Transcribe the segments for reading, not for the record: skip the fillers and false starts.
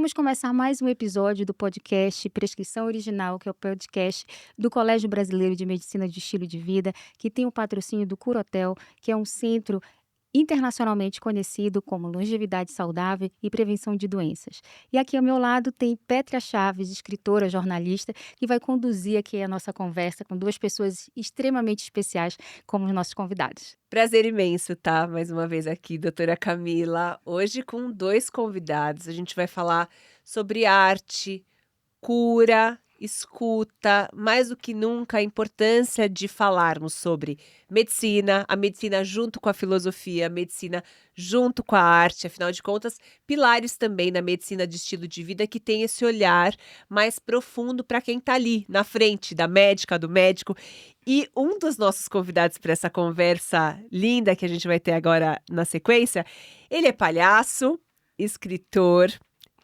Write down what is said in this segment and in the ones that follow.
Vamos começar mais um episódio do podcast Prescrição Original, que é o podcast do Colégio Brasileiro de Medicina de Estilo de Vida, que tem o patrocínio do Curotel, que é um centro internacionalmente conhecido como longevidade saudável e prevenção de doenças. E aqui ao meu lado tem Pétria Chaves, escritora, jornalista, que vai conduzir aqui a nossa conversa com duas pessoas extremamente especiais como os nossos convidados. Prazer imenso estar mais uma vez aqui, doutora Camila. Hoje com dois convidados. A gente vai falar sobre arte, cura, escuta, mais do que nunca a importância de falarmos sobre medicina, a medicina junto com a filosofia, a medicina junto com a arte, afinal de contas, pilares também na medicina de estilo de vida que tem esse olhar mais profundo para quem está ali na frente da médica, do médico. E um dos nossos convidados para essa conversa linda que a gente vai ter agora na sequência, ele é palhaço, escritor,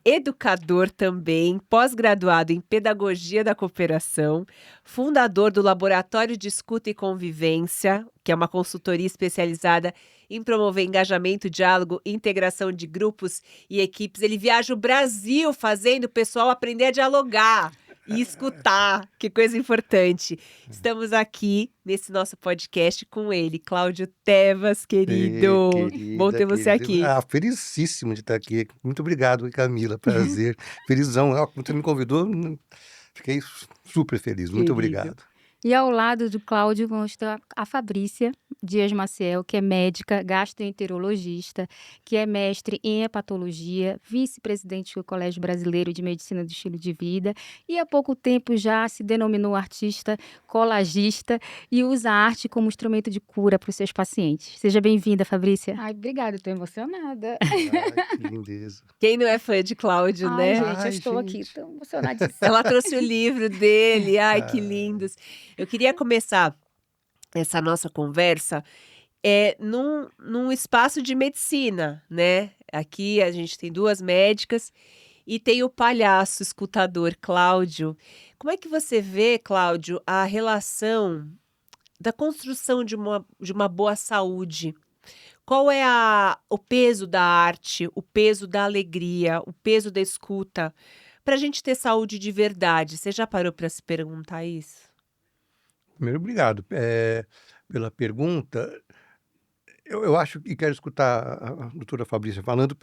educador também, pós-graduado em Pedagogia da Cooperação, fundador do Laboratório de Escuta e Convivência, que é uma consultoria especializada em promover engajamento, diálogo e integração de grupos e equipes. Ele viaja o Brasil fazendo o pessoal aprender a dialogar e escutar, que coisa importante. Estamos aqui nesse nosso podcast com ele, Cláudio Tevas, querido. Bom ter você aqui. Felicíssimo de estar aqui. Muito obrigado, Camila. Prazer. Felizão. Quando você me convidou, fiquei super feliz. Muito Querido. obrigado. E ao lado do Cláudio vamos ter a Fabrícia Dias Maciel, que é médica gastroenterologista, que é mestre em hepatologia, vice-presidente do Colégio Brasileiro de Medicina do Estilo de Vida e há pouco tempo já se denominou artista colagista e usa a arte como instrumento de cura para os seus pacientes. Seja bem-vinda, Fabrícia. Ai, obrigada, eu tô emocionada. Ai, que lindeza. Quem não é fã de Cláudio, Ai, né? gente, eu Ai, estou aqui gente. tão emocionadíssima. Ela trouxe o livro dele, ai, que lindos. Eu queria começar essa nossa conversa num espaço de medicina, né? Aqui a gente tem duas médicas e tem o palhaço escutador Cláudio. Como é que você vê, Cláudio, a relação da construção de uma boa saúde? Qual é o peso da arte, o peso da alegria, o peso da escuta para a gente ter saúde de verdade? Você já parou para se perguntar isso? Primeiro, obrigado pela pergunta. Eu acho que quero escutar a doutora Fabrícia falando,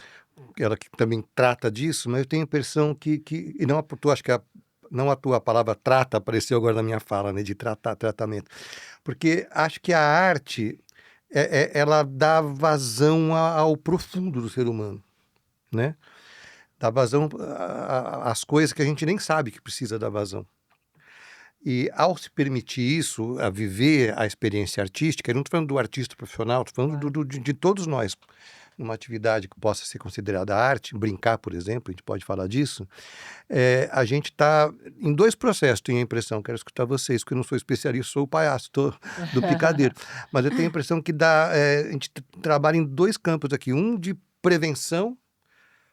ela que também trata disso, mas eu tenho a impressão e não acho que não à toa a palavra trata apareceu agora na minha fala, né, de tratamento, porque acho que a arte, ela dá vazão ao profundo do ser humano, né? Dá vazão às coisas que a gente nem sabe que precisa dar vazão. E ao se permitir isso, a viver a experiência artística, eu não estou falando do artista profissional, estou falando de todos nós, numa atividade que possa ser considerada arte, brincar, por exemplo, a gente pode falar disso, a gente está em dois processos, tenho a impressão, quero escutar vocês, porque eu não sou especialista, sou o palhaço do picadeiro, mas eu tenho a impressão que a gente trabalha em dois campos aqui, um de prevenção,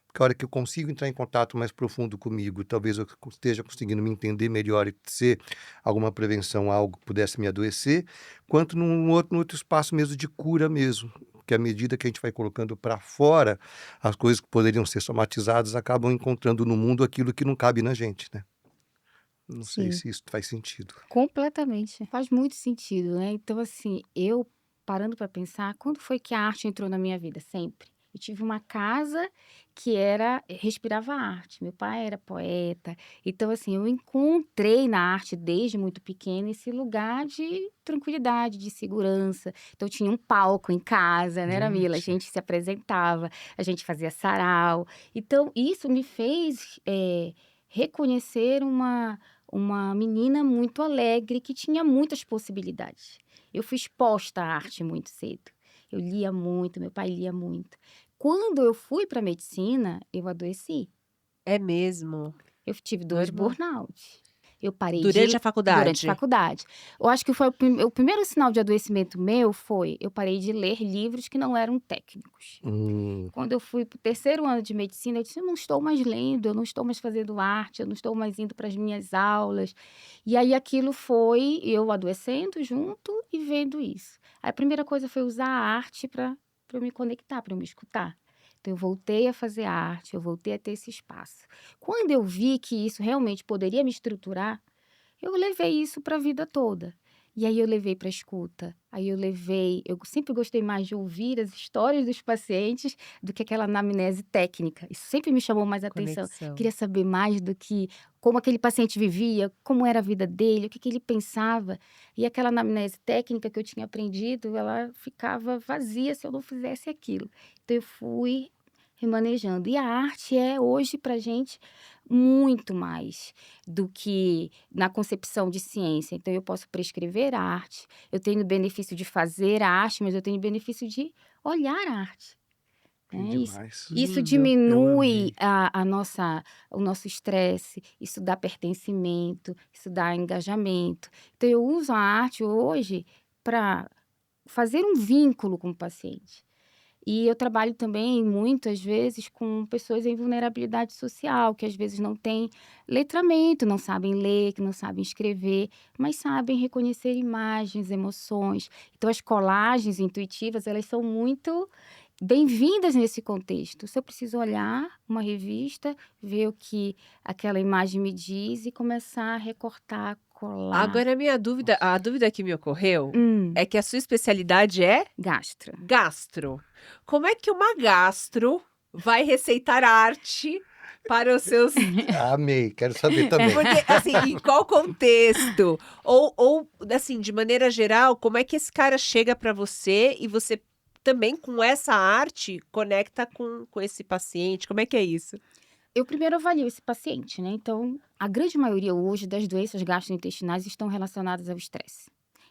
porque a hora que eu consigo entrar em contato mais profundo comigo, talvez eu esteja conseguindo me entender melhor e ser alguma prevenção, algo que pudesse me adoecer, quanto num outro espaço mesmo de cura mesmo, que à medida que a gente vai colocando para fora, as coisas que poderiam ser somatizadas acabam encontrando no mundo aquilo que não cabe na gente, né? Não sei Sim. se isso faz sentido. Completamente. Faz muito sentido, né? Então, assim, eu parando para pensar, quando foi que a arte entrou na minha vida? Sempre. Eu tive uma casa que respirava arte. Meu pai era poeta. Então, assim, eu encontrei na arte desde muito pequena esse lugar de tranquilidade, de segurança. Então, tinha um palco em casa, né, Ramila? A Gente. gente se apresentava, a gente fazia sarau. Então, isso me fez reconhecer uma menina muito alegre que tinha muitas possibilidades. Eu fui exposta à arte muito cedo. Eu lia muito, meu pai lia muito. Quando eu fui para medicina, eu adoeci. É mesmo? Eu tive 2 Normal. burnout. Eu parei Durante a faculdade? Durante a faculdade. Eu acho que foi o primeiro sinal de adoecimento meu foi, eu parei de ler livros que não eram técnicos. Quando eu fui para o 3º ano de medicina, eu disse: "Eu não estou mais lendo, eu não estou mais fazendo arte, eu não estou mais indo para as minhas aulas". E aí aquilo foi eu adoecendo junto e vendo isso. Aí a primeira coisa foi usar a arte para eu me conectar, para eu me escutar. Então, eu voltei a fazer arte, eu voltei a ter esse espaço. Quando eu vi que isso realmente poderia me estruturar, eu levei isso para a vida toda. E aí eu levei para a escuta. Eu sempre gostei mais de ouvir as histórias dos pacientes do que aquela anamnese técnica. Isso sempre me chamou mais atenção. Conexão. Queria saber mais do que como aquele paciente vivia, como era a vida dele, o que ele pensava. E aquela anamnese técnica que eu tinha aprendido, ela ficava vazia se eu não fizesse aquilo. Então eu fui remanejando. E a arte é hoje para gente muito mais do que na concepção de ciência. Então eu posso prescrever arte, eu tenho o benefício de fazer arte, mas eu tenho o benefício de olhar a arte. Que Né? demais. Isso Lindo. Eu diminui amei. o nosso estresse, isso dá pertencimento, isso dá engajamento. Então eu uso a arte hoje para fazer um vínculo com o paciente. E eu trabalho também, muitas vezes, com pessoas em vulnerabilidade social, que às vezes não têm letramento, não sabem ler, que não sabem escrever, mas sabem reconhecer imagens, emoções. Então, as colagens intuitivas, elas são muito bem-vindas nesse contexto. Se eu preciso olhar uma revista, ver o que aquela imagem me diz e começar a recortar, colar. Agora, a dúvida que me ocorreu é que a sua especialidade é Gastro. gastro. Como é que uma gastro vai receitar arte para os seus... Amei, quero saber também. Porque, assim, em qual contexto? Ou, assim, de maneira geral, como é que esse cara chega para você e você também, com essa arte, conecta com esse paciente? Como é que é isso? Eu primeiro avalio esse paciente, né? Então, a grande maioria hoje das doenças gastrointestinais estão relacionadas ao estresse.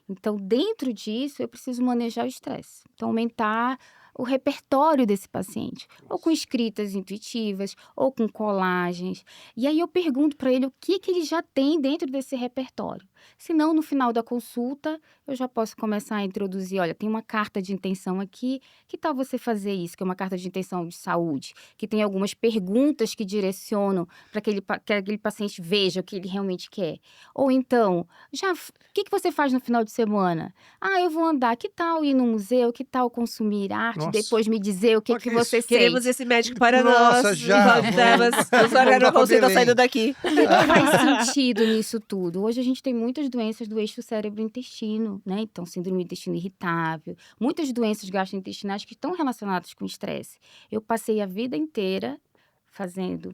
Então, dentro disso, eu preciso manejar o estresse. Então, aumentar o repertório desse paciente, ou com escritas intuitivas, ou com colagens. E aí eu pergunto para ele o que ele já tem dentro desse repertório. Senão, no final da consulta, eu já posso começar a introduzir, olha, tem uma carta de intenção aqui, que tal você fazer isso? Que é uma carta de intenção de saúde, que tem algumas perguntas que direcionam para que aquele paciente veja o que ele realmente quer. Ou então, o que você faz no final de semana? Ah, eu vou andar. Que tal ir no museu? Que tal consumir arte? Nossa. Depois me dizer o que, Olha que que você isso. Queremos sente. esse médico para Nossa, nós. já, Enquanto temos vamos os órgãos dar pra consulta Belém. saindo daqui. O que faz sentido nisso tudo? Hoje a gente tem muitas doenças do eixo cérebro-intestino, né? Então, síndrome do intestino irritável, muitas doenças gastrointestinais que estão relacionadas com estresse. Eu passei a vida inteira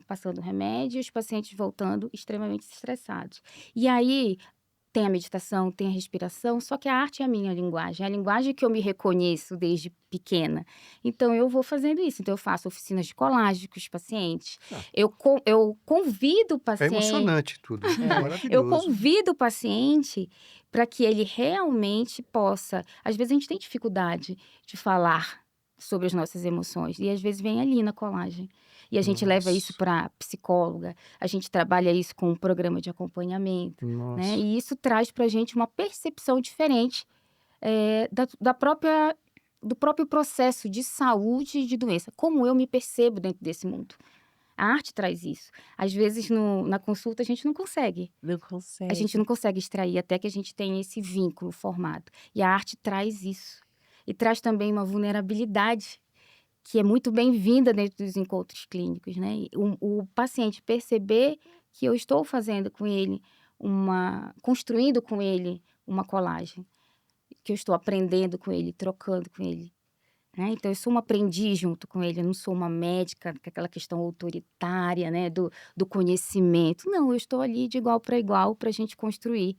passando remédio e os pacientes voltando extremamente estressados. E aí, tem a meditação, tem a respiração, só que a arte é a minha linguagem, é a linguagem que eu me reconheço desde pequena. Então, eu vou fazendo isso. Então, eu faço oficinas de colagem com os pacientes. Ah. Eu convido o É paciente. emocionante tudo. Eu Maravilhoso. convido o paciente para que ele realmente possa. Às vezes a gente tem dificuldade de falar sobre as nossas emoções, e às vezes vem ali na colagem. E a gente leva isso Nossa. para psicóloga, a gente trabalha isso com um programa de acompanhamento, né? Nossa. E isso traz para a gente uma percepção diferente do próprio processo de saúde e de doença, como eu me percebo dentro desse mundo. A arte traz isso. Às vezes, na consulta, a gente não consegue. Não consegue. A gente não consegue extrair até que a gente tenha esse vínculo formado. E a arte traz isso. E traz também uma vulnerabilidade que é muito bem-vinda dentro dos encontros clínicos, né? E o paciente perceber que eu estou fazendo com ele construindo com ele uma colagem, que eu estou aprendendo com ele, trocando com ele. Né? Então, eu sou uma aprendiz junto com ele, eu não sou uma médica, com aquela questão autoritária, né? do conhecimento. Não, eu estou ali de igual para a gente construir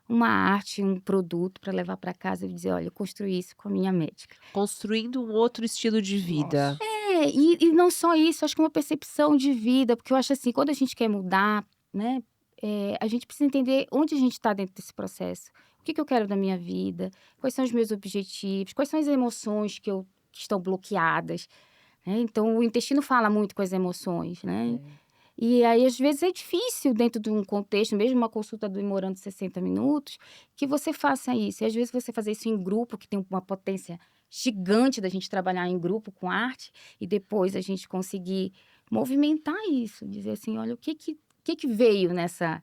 uma arte, um produto para levar para casa e dizer, olha, eu construí isso com a minha médica. Construindo um outro estilo de vida. Nossa. E não só isso, acho que é uma percepção de vida, porque eu acho assim, quando a gente quer mudar, né? A gente precisa entender onde a gente está dentro desse processo. O que eu quero da minha vida? Quais são os meus objetivos? Quais são as emoções que estão bloqueadas, né? Então, o intestino fala muito com as emoções, né? E aí, às vezes, é difícil, dentro de um contexto, mesmo uma consulta demorando 60 minutos, que você faça isso. E, às vezes, você fazer isso em grupo, que tem uma potência gigante da gente trabalhar em grupo com arte, e depois a gente conseguir movimentar isso, dizer assim, olha, o que veio nessa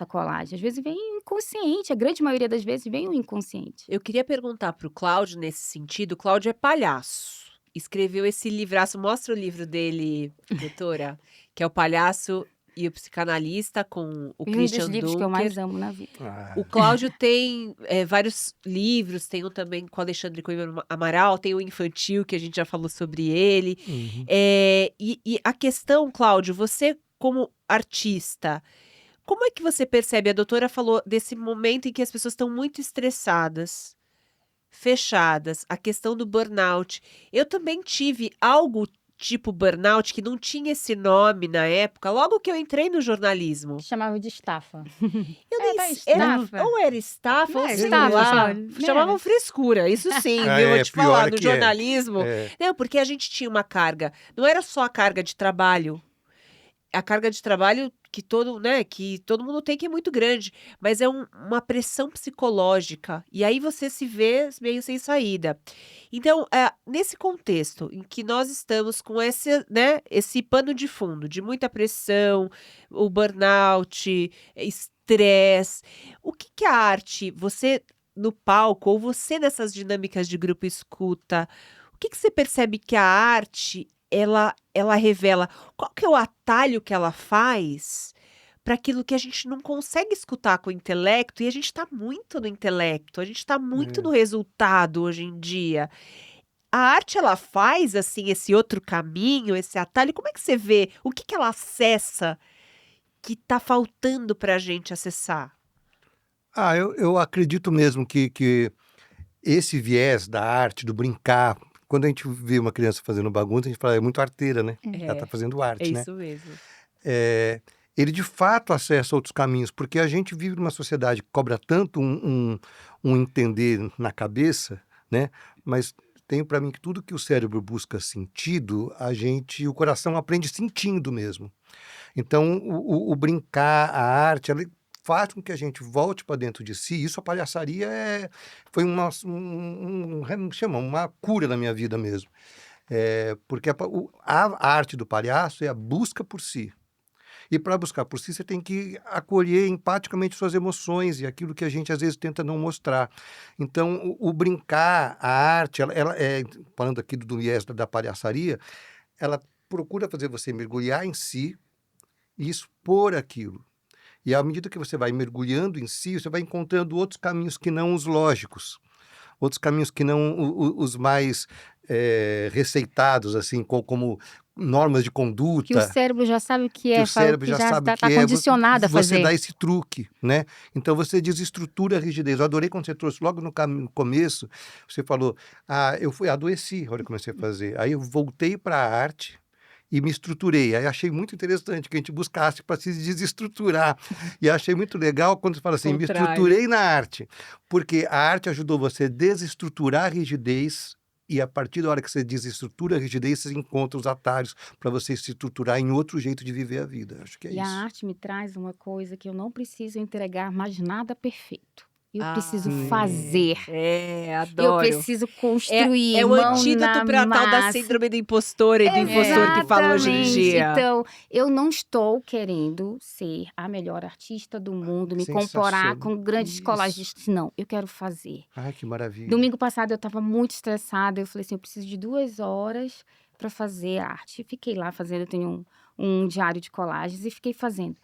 colagem? Às vezes vem o inconsciente, a grande maioria das vezes vem o inconsciente. Eu queria perguntar para o Cláudio nesse sentido. O Cláudio é palhaço. escreveu esse livraço. Mostra o livro dele, doutora, que é O Palhaço e o Psicanalista, com o Um dos Christian livros que eu Dunker. mais amo na vida. O Cláudio tem vários livros, tem um também com o Alexandre Coimbra Amaral, tem o infantil, que a gente já falou sobre ele. Uhum. E a questão, Cláudio, você como artista, como é que você percebe? A doutora falou desse momento em que as pessoas estão muito estressadas, fechadas, a questão do burnout. Eu também tive algo tipo burnout, que não tinha esse nome na época, logo que eu entrei no jornalismo. Chamava de estafa. Eu É, nem da sei, estafa. ou era estafa, Não ou era sei estafa, lá. Cláudio? Não Chamavam era? frescura, isso sim, Ah, viu? Vou é, te pior falar, é no que é. jornalismo. É. Não, porque a gente tinha uma carga. Não era só a carga de trabalho. A carga de trabalho que todo mundo tem, que é muito grande, mas é uma pressão psicológica. E aí você se vê meio sem saída. Então, nesse contexto em que nós estamos com esse pano de fundo de muita pressão, o burnout, estresse, o que a arte, você no palco, ou você nessas dinâmicas de grupo escuta, o que você percebe que a arte ela revela? Qual que é o atalho que ela faz para aquilo que a gente não consegue escutar com o intelecto? E a gente está muito no intelecto, a gente está muito no resultado hoje em dia. A arte, ela faz, assim, esse outro caminho, esse atalho. Como é que você vê? O que ela acessa que está faltando para a gente acessar? Eu acredito mesmo que esse viés da arte, do brincar, quando a gente vê uma criança fazendo bagunça, a gente fala, é muito arteira, né? Ela está fazendo É arte, né? isso mesmo. Ele de fato acessa outros caminhos, porque a gente vive numa sociedade que cobra tanto um entender na cabeça, né? Mas tenho para mim que tudo que o cérebro busca sentido, o coração aprende sentindo mesmo. Então, o brincar, a arte, ela faz com que a gente volte para dentro de si. Isso, a palhaçaria foi uma cura na minha vida mesmo. Porque a arte do palhaço é a busca por si. E para buscar por si, você tem que acolher empaticamente suas emoções e aquilo que a gente às vezes tenta não mostrar. Então, o brincar, a arte, falando aqui do viés da palhaçaria, ela procura fazer você mergulhar em si e expor aquilo. E à medida que você vai mergulhando em si, você vai encontrando outros caminhos que não os lógicos, outros caminhos que não os mais receitados, assim, como normas de Que o conduta, cérebro já sabe o que que é, o cérebro que já já sabe o está que é. condicionado a Você fazer. dá esse truque, né? Então você desestrutura a rigidez. Eu adorei quando você trouxe logo no começo, você falou, eu adoeci na hora que eu comecei a fazer. Aí eu voltei para a arte e me estruturei. Aí achei muito interessante que a gente buscasse para se desestruturar. E achei muito legal quando você fala assim, me Contrário. estruturei na arte. Porque a arte ajudou você a desestruturar a rigidez e a partir da hora que você desestrutura a rigidez, você encontra os atalhos para você se estruturar em outro jeito de viver a vida. Acho que é E a isso. arte me traz uma coisa que eu não preciso entregar mais nada perfeito. Eu preciso Sim. fazer. Eu Adoro. preciso construir, É o mão antídoto na para a tal da massa. síndrome da impostora e do impostor que falam hoje em Exatamente. dia. Então, eu não estou querendo ser a melhor artista do mundo, me comparar com grandes Isso. colagistas. Não, eu quero fazer. Ai, que maravilha. Domingo passado eu estava muito estressada. Eu falei assim, eu preciso de 2 horas para fazer arte. Fiquei lá fazendo, eu tenho um diário de colagens e fiquei fazendo.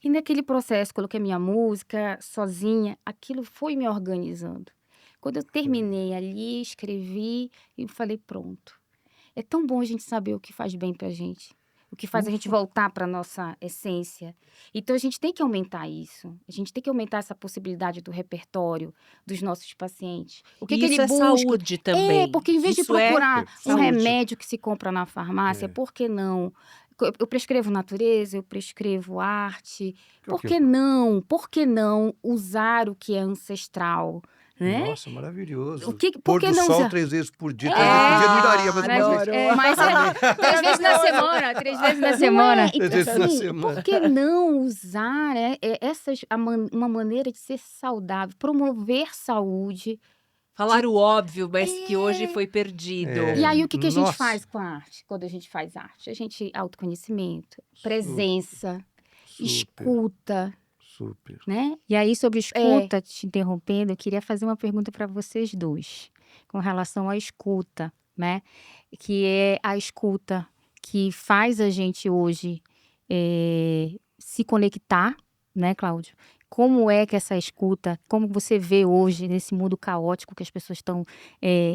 E naquele processo, coloquei minha música sozinha, aquilo foi me organizando. Quando eu terminei ali, escrevi e falei, pronto. É tão bom a gente saber o que faz bem pra gente. O que faz a gente voltar para nossa essência. Então, a gente tem que aumentar isso. A gente tem que aumentar essa possibilidade do repertório dos nossos pacientes. O que E que isso ele é busca? saúde também. Porque em vez de Isso é procurar um saúde. remédio que se compra na farmácia, É. por que não? Eu prescrevo natureza, eu prescrevo arte. Por Ok. que não? Por que não usar o que é ancestral? Né? Nossa, maravilhoso. Por Pôr que do não sol usar? 3 vezes por dia. 3 vezes por dia não daria, mas uma vez. Adoro. Mas 3 vezes na semana, 3 vezes na semana. Três vezes na Assim, semana. por que não usar uma maneira de ser saudável, promover saúde? Falar o óbvio, mas que hoje foi perdido. É. E aí, o que a gente Nossa. faz com a arte? Quando a gente faz arte? A gente, autoconhecimento, presença, Super, escuta, super. né? E aí, sobre escuta, te interrompendo, eu queria fazer uma pergunta para vocês dois, com relação à escuta. né? Que é a escuta que faz a gente hoje se conectar, né, Cláudio? Como é que essa escuta, como você vê hoje nesse mundo caótico que as pessoas estão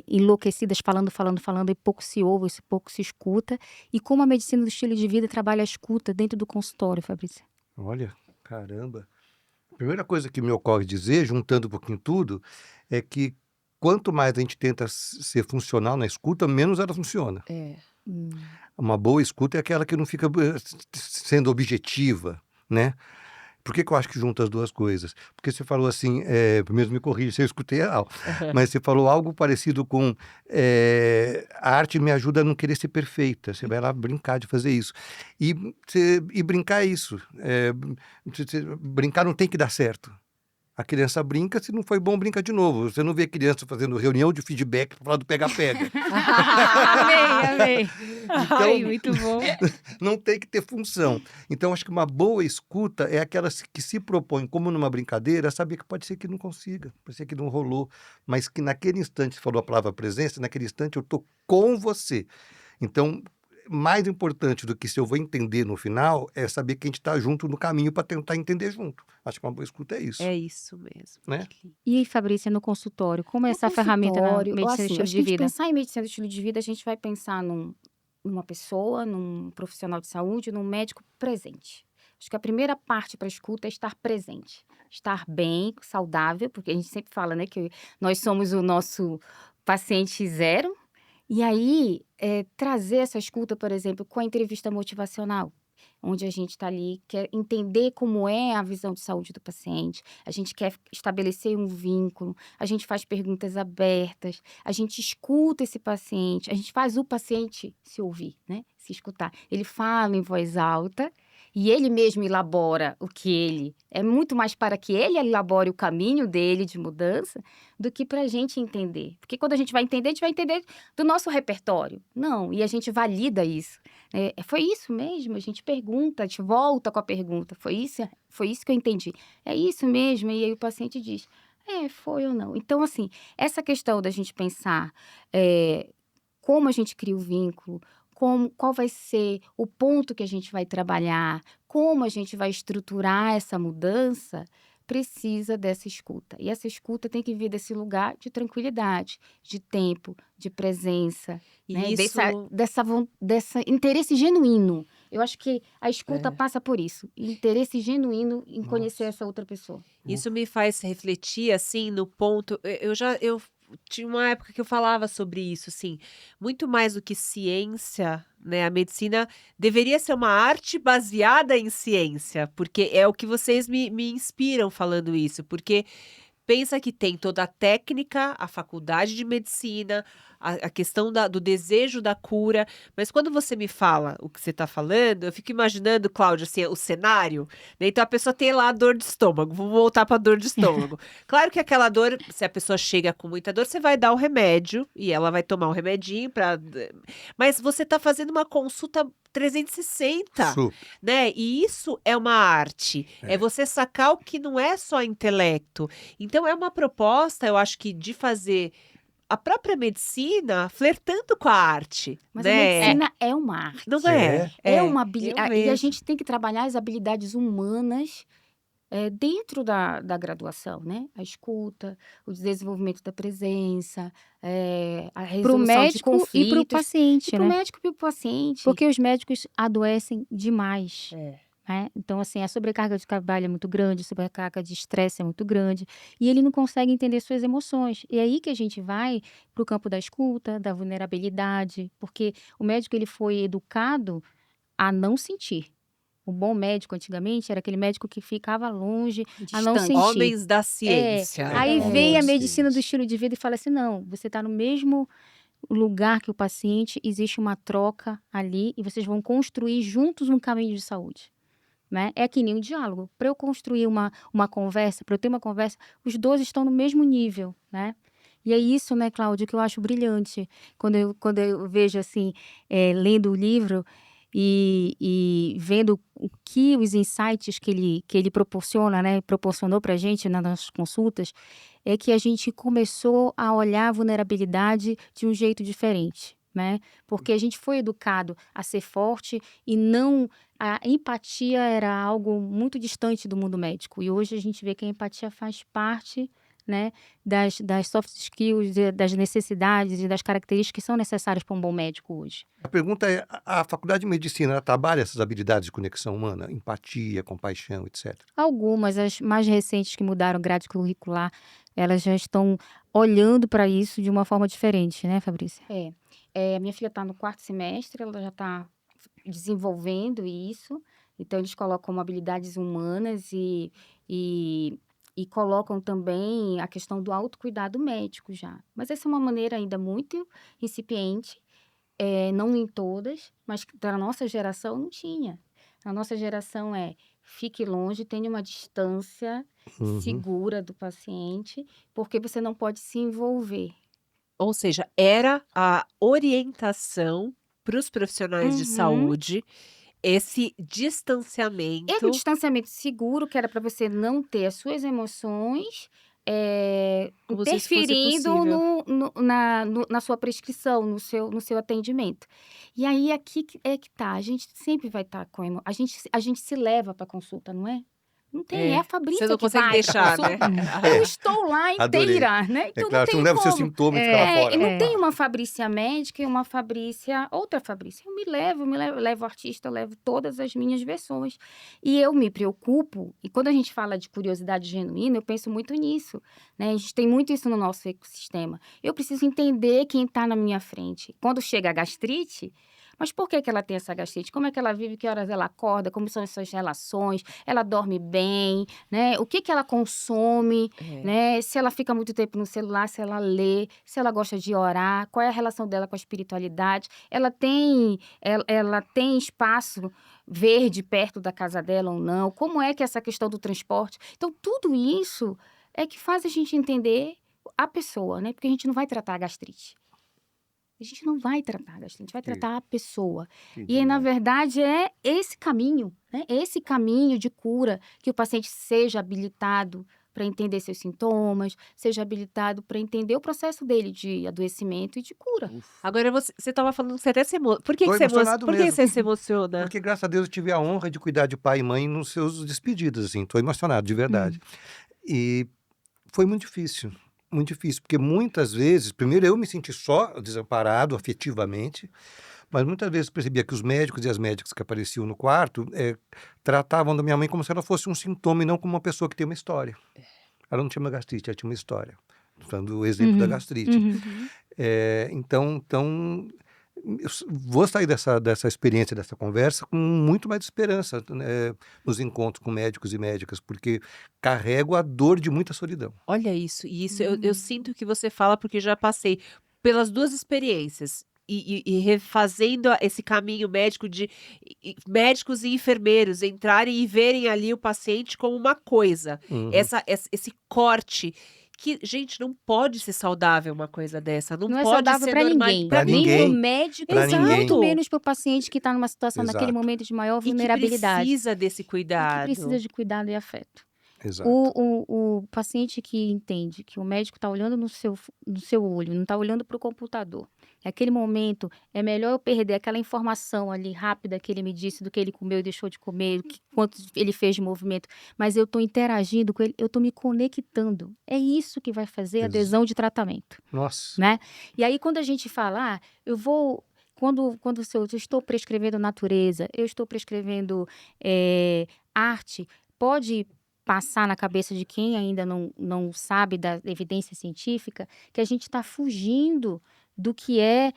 enlouquecidas, falando e pouco se ouve, pouco se escuta, e como a medicina do estilo de vida trabalha a escuta dentro do consultório, Fabrícia? Olha, caramba. A primeira coisa que me ocorre dizer, juntando um pouquinho tudo, é que quanto mais a gente tenta ser funcional na escuta, menos ela funciona. É. Uma boa escuta é aquela que não fica sendo objetiva, né? Por que eu acho que junta as duas coisas? Porque você falou assim, mesmo me corrija se eu escutei errado, mas você falou algo parecido com a arte me ajuda a não querer ser perfeita. Você vai lá brincar de fazer isso. E brincar é isso. Brincar não tem que dar certo. A criança brinca, se não foi bom, brinca de novo. Você não vê criança fazendo reunião de feedback para falar do pega-pega. Amei. Ai, muito bom. Não tem que ter função. Então, acho que uma boa escuta é aquela que se propõe, como numa brincadeira, saber que pode ser que não consiga, pode ser que não rolou, mas que naquele instante, você falou a palavra presença, naquele instante eu estou com você. Então, mais importante do que se eu vou entender no final, é saber que a gente está junto no caminho para tentar entender junto. Acho que uma boa escuta é isso. É isso mesmo. Né? Que lindo. E, Fabrícia, no consultório, como é No essa ferramenta na consultório, medicina do assim, estilo acho de que a gente vida? pensar em medicina do estilo de vida, a gente vai pensar numa pessoa, num profissional de saúde, num médico presente. Acho que a primeira parte para a escuta é estar presente. Estar bem, saudável, porque a gente sempre fala, né, que nós somos o nosso paciente zero. E aí, trazer essa escuta, por exemplo, com a entrevista motivacional, onde a gente está ali, quer entender como é a visão de saúde do paciente, a gente quer estabelecer um vínculo, a gente faz perguntas abertas, a gente escuta esse paciente, a gente faz o paciente se ouvir, né? Se escutar. Ele fala em voz alta e ele mesmo elabora o que ele... É muito mais para que ele elabore o caminho dele de mudança do que para a gente entender. Porque quando a gente vai entender do nosso repertório. Não, e a gente valida isso. Foi isso mesmo? A gente pergunta, a gente volta com a pergunta. Foi isso que eu entendi. É isso mesmo? E aí o paciente diz, foi ou não. Então, assim, essa questão da gente pensar como a gente cria o vínculo, qual vai ser o ponto que a gente vai trabalhar, como a gente vai estruturar essa mudança, precisa dessa escuta. E essa escuta tem que vir desse lugar de tranquilidade, de tempo, de presença, E né? isso Desse interesse genuíno. Eu acho que a escuta passa por isso. Interesse genuíno em conhecer essa outra pessoa. Isso me faz refletir, assim, no ponto. Eu tinha uma época que eu falava sobre isso, assim, muito mais do que ciência, né? A medicina deveria ser uma arte baseada em ciência, porque é o que vocês me inspiram falando isso, porque pensa que tem toda a técnica, a faculdade de medicina, a questão do desejo da cura, mas quando você me fala o que você está falando, eu fico imaginando, Cláudia, assim, o cenário, né? Então a pessoa tem lá a dor de estômago, vamos voltar para a dor de estômago. Claro que aquela dor, se a pessoa chega com muita dor, você vai dar o remédio e ela vai tomar um remedinho para. Mas você está fazendo uma consulta 360, Super. né? E isso é uma arte. É você sacar o que não é só intelecto. Então é uma proposta, eu acho que de fazer a própria medicina flertando com a arte, Mas né? a medicina é uma arte. Não é? É uma eu habilidade. E a vejo. gente tem que trabalhar as habilidades humanas dentro da graduação, né? A escuta, o desenvolvimento da presença, a Para o resolução de médico e para o conflitos. paciente, E para o né? médico e para o paciente. Porque os médicos adoecem demais. É. Né? Então, assim, a sobrecarga de trabalho é muito grande, a sobrecarga de estresse é muito grande, e ele não consegue entender suas emoções. E é aí que a gente vai para o campo da escuta, da vulnerabilidade, porque o médico ele foi educado a não sentir. O bom médico, antigamente, era aquele médico que ficava longe, a não Distante. sentir. Homens da ciência. Aí homens vem a da medicina do ciência. estilo de vida e fala assim, não, você está no mesmo lugar que o paciente, existe uma troca ali e vocês vão construir juntos um caminho de saúde. Né? É que nem um diálogo. Para eu construir uma conversa, para eu ter uma conversa, os dois estão no mesmo nível, né? E é isso, né, Cláudia, que eu acho brilhante. Quando eu vejo, assim, lendo o livro, e vendo o que os insights que ele proporciona, né, proporcionou para a gente nas consultas, é que a gente começou a olhar a vulnerabilidade de um jeito diferente, né? Porque a gente foi educado a ser forte e não a empatia era algo muito distante do mundo médico. E hoje a gente vê que a empatia faz parte, né, das soft skills, das necessidades e das características que são necessárias para um bom médico hoje. A pergunta é, a faculdade de medicina, ela trabalha essas habilidades de conexão humana, empatia, compaixão, etc. Algumas, as mais recentes que mudaram grade curricular, elas já estão olhando para isso de uma forma diferente, né, Fabrícia? Minha filha está no 4º semestre, ela já está desenvolvendo isso. Então, eles colocam como habilidades humanas e colocam também a questão do autocuidado médico já. Mas essa é uma maneira ainda muito incipiente, não em todas, mas da nossa geração não tinha. A nossa geração fique longe, tenha uma distância Uhum. segura do paciente, porque você não pode se envolver. Ou seja, era a orientação para os profissionais de Uhum. saúde, esse Era um distanciamento. distanciamento seguro, que era para você não ter as suas emoções Como se isso fosse interferindo possível. na sua prescrição, no seu atendimento. E aí, aqui que tá, a gente sempre vai estar com a gente se leva para consulta, não é? Não tem, é a Você Fabrícia não que consegue vai pra deixar, né? consulta. Eu estou lá Adorei. inteira, né? Então não claro, você tem não leva o seu como. sintoma e fica lá fora. Não tem uma Fabrícia médica e uma outra Fabrícia. Eu levo artista, eu levo todas as minhas versões. E eu me preocupo, e quando a gente fala de curiosidade genuína, eu penso muito nisso, né? A gente tem muito isso no nosso ecossistema. Eu preciso entender quem está na minha frente. Quando chega a gastrite, mas por que ela tem essa gastrite? Como é que ela vive? Que horas ela acorda? Como são as suas relações? Ela dorme bem, né? O que ela consome, né? Se ela fica muito tempo no celular, se ela lê, se ela gosta de orar, qual é a relação dela com a espiritualidade? Ela tem espaço verde perto da casa dela ou não? Como é que é essa questão do transporte? Então, tudo isso é que faz a gente entender a pessoa, né? Porque a gente não vai tratar a gastrite. A gente não vai tratar a gastrite, a gente vai tratar a pessoa. E aí, na verdade, é esse caminho, né? Esse caminho de cura, que o paciente seja habilitado para entender seus sintomas, seja habilitado para entender o processo dele de adoecimento e de cura. Agora você estava falando que você até se emocionou. Por que Tô que você emocionado por que mesmo. você se emociona? Porque, graças a Deus, eu tive a honra de cuidar de pai e mãe nos seus despedidas, assim. Tô emocionado, de verdade. E foi muito difícil, porque muitas vezes, primeiro eu me senti só, desamparado afetivamente, mas muitas vezes percebia que os médicos e as médicas que apareciam no quarto tratavam da minha mãe como se ela fosse um sintoma e não como uma pessoa que tem uma história. Ela não tinha uma gastrite, ela tinha uma história. Dando o exemplo da gastrite. Então, eu vou sair dessa experiência, dessa conversa, com muito mais esperança, né, nos encontros com médicos e médicas, porque carrego a dor de muita solidão. Olha isso, e isso eu sinto que você fala porque já passei pelas 2 experiências e refazendo esse caminho médico de médicos e enfermeiros entrarem e verem ali o paciente como uma coisa. Uhum. Esse corte que, gente, não pode ser saudável uma coisa dessa, não Não é pode saudável ser para normal ninguém. Pra Nem ninguém. pro médico, Pra ninguém. muito menos pro paciente que está numa situação, naquele Exato. momento de maior e que vulnerabilidade. precisa desse E que cuidado. precisa de cuidado e afeto. Exato. O paciente que entende que o médico está olhando no seu olho, não está olhando para o computador. Naquele momento, é melhor eu perder aquela informação ali rápida que ele me disse do que ele comeu e deixou de comer, quanto ele fez de movimento, mas eu estou interagindo com ele, eu estou me conectando. É isso que vai fazer a adesão de tratamento, Nossa. né? E aí, quando a gente fala, eu vou... Quando eu estou prescrevendo natureza, eu estou prescrevendo arte, pode passar na cabeça de quem ainda não sabe da evidência científica que a gente está fugindo do que é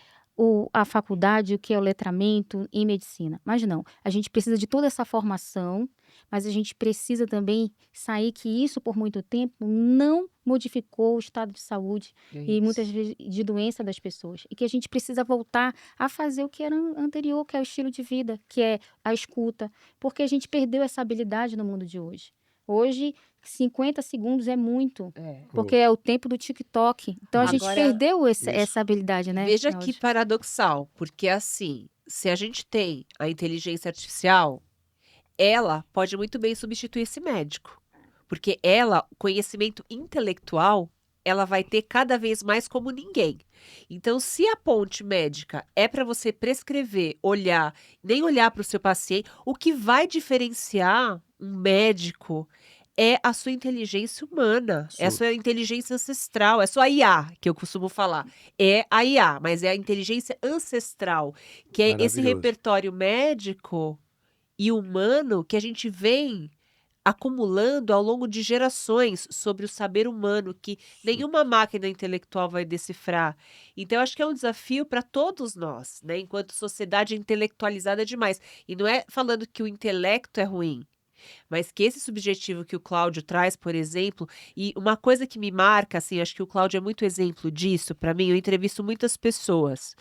a faculdade, o que é o letramento em medicina. Mas não, a gente precisa de toda essa formação, mas a gente precisa também sair que isso por muito tempo não modificou o estado de saúde e muitas vezes de doença das pessoas. E que a gente precisa voltar a fazer o que era anterior, que é o estilo de vida, que é a escuta, porque a gente perdeu essa habilidade no mundo de hoje. Hoje, 50 segundos é muito, porque é o tempo do TikTok. Então, a gente Agora, perdeu isso. essa habilidade, né, veja que Cláudia? paradoxal, porque assim, se a gente tem a inteligência artificial, ela pode muito bem substituir esse médico. Porque ela, conhecimento intelectual, ela vai ter cada vez mais como ninguém. Então, se a ponte médica é para você prescrever, olhar, nem olhar para o seu paciente, o que vai diferenciar um médico é a sua inteligência humana, é a Su- sua inteligência ancestral, é a sua IA, que eu costumo falar. É a IA, mas é a inteligência ancestral, que é esse Maravilhoso. repertório médico e humano que a gente vem acumulando ao longo de gerações sobre o saber humano que nenhuma máquina intelectual vai decifrar. Então, eu acho que é um desafio para todos nós, né? Enquanto sociedade intelectualizada demais. E não é falando que o intelecto é ruim, mas que esse subjetivo que o Cláudio traz, por exemplo, e uma coisa que me marca, assim, acho que o Cláudio é muito exemplo disso para mim, eu entrevisto muitas pessoas,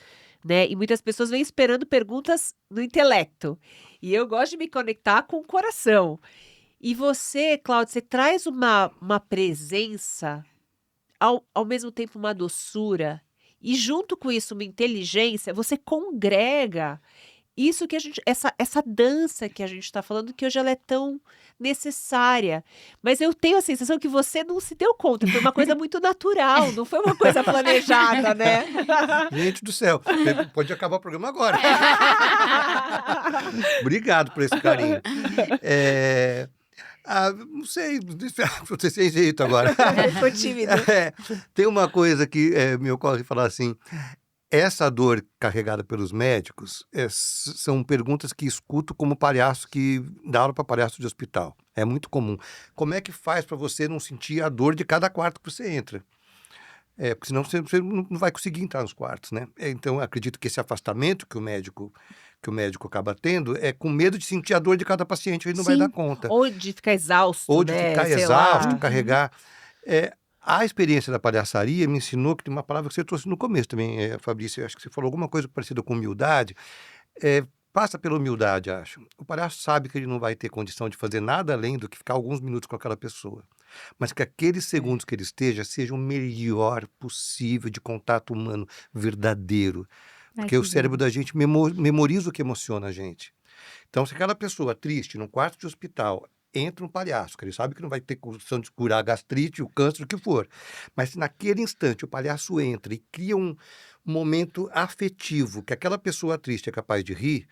né? E muitas pessoas vêm esperando perguntas no intelecto. E eu gosto de me conectar com o coração. E você, Cláudio, você traz uma presença, ao mesmo tempo uma doçura, e junto com isso uma inteligência, você congrega isso que a gente, essa dança que a gente está falando, que hoje ela é tão necessária. Mas eu tenho a sensação que você não se deu conta, foi uma coisa muito natural, não foi uma coisa planejada, né? Gente do céu, pode acabar o programa agora. Obrigado por esse carinho. Não sei, você sem jeito agora. Ficou tímido. Tem uma coisa que me ocorre falar assim, essa dor carregada pelos médicos são perguntas que escuto como palhaço que dá aula para palhaço de hospital. É muito comum. Como é que faz para você não sentir a dor de cada quarto que você entra? Porque senão você não vai conseguir entrar nos quartos, né? Então, eu acredito que esse afastamento que o médico acaba tendo é com medo de sentir a dor de cada paciente, ele não vai Sim. dar conta. Ou de ficar exausto, Ou de né? ficar Sei exausto, lá. carregar. A experiência da palhaçaria me ensinou que tem uma palavra que você trouxe no começo também, Fabrício, acho que você falou alguma coisa parecida com humildade. Passa pela humildade, acho. O palhaço sabe que ele não vai ter condição de fazer nada além do que ficar alguns minutos com aquela pessoa. Mas que aqueles segundos que ele esteja sejam o melhor possível de contato humano verdadeiro. Ai, Porque que o cérebro lindo. da gente memoriza o que emociona a gente. Então, se aquela pessoa triste, num quarto de hospital, entra um palhaço, que ele sabe que não vai ter condição de curar a gastrite, o câncer, o que for. Mas se naquele instante o palhaço entra e cria um momento afetivo, que aquela pessoa triste é capaz de rir,